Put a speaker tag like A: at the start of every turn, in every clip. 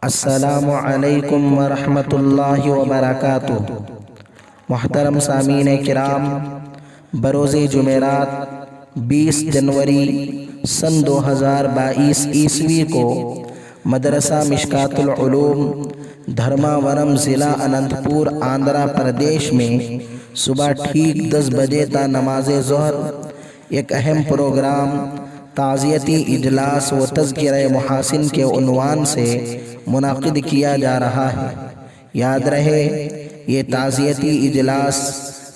A: السلام علیکم ورحمۃ اللہ وبرکاتہ۔ محترم سامعین کرام، بروز جمعرات 20 جنوری سن 2022 عیسوی کو مدرسہ مشکات العلوم دھرماورم ضلع اننت پور آندھرا پردیش میں صبح ٹھیک 10 بجے تا نماز ظہر ایک اہم پروگرام تعزیتی اجلاس و تذکرہ محاسن کے عنوان سے منعقد کیا جا رہا ہے۔ یاد رہے، یہ تعزیتی اجلاس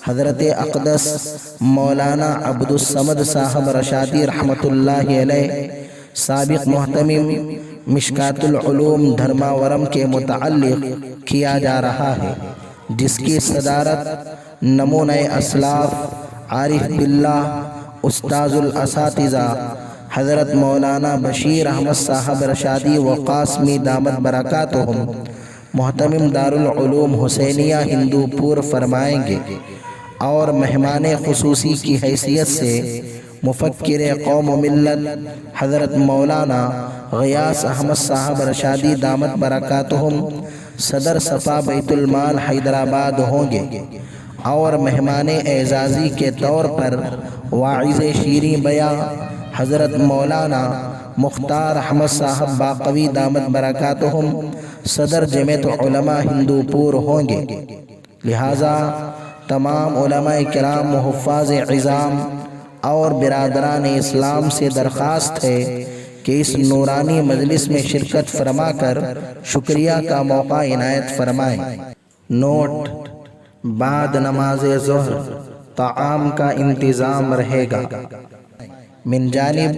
A: حضرت اقدس مولانا عبدالصمد صاحب رشادی رحمۃ اللہ علیہ سابق محتمم مشکات العلوم دھرماورم کے متعلق کیا جا رہا ہے، جس کی صدارت نمونہ اسلاف عارف باللہ استاذ الاساتذہ حضرت مولانا بشیر احمد صاحب رشادی و قاسمی دامت برکاتہم محتمم دارالعلوم حسینیہ ہندو پور فرمائیں گے، اور مہمان خصوصی کی حیثیت سے مفکر قوم و ملت حضرت مولانا غیاث احمد صاحب رشادی دامت برکاتہم صدر صفا بیت المال حیدرآباد ہوں گے، اور مہمان اعزازی کے طور پر واعظ شیریں بیاں حضرت مولانا مختار احمد صاحب باقوی دامت برکاتہم صدر جمعیت علماء ہندو پور ہوں گے۔ لہٰذا تمام علماء کرام و حفاظ عظام اور برادران اسلام سے درخواست ہے کہ اس نورانی مجلس میں شرکت فرما کر شکریہ کا موقع عنایت فرمائیں۔ نوٹ: بعد نماز ظہر طعام کا انتظام رہے گا۔ من جانب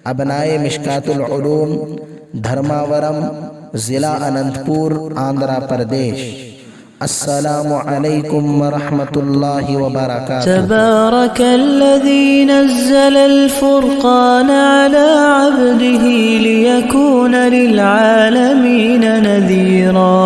A: ابنائے مشکات العلوم دھرماورم ضلع اننت پور آندھرا پردیش۔ السلام علیکم ورحمۃ اللہ وبرکاتہ۔
B: تبارک الذی نزل الفرقان على عبده ليكون للعالمین نذیرا۔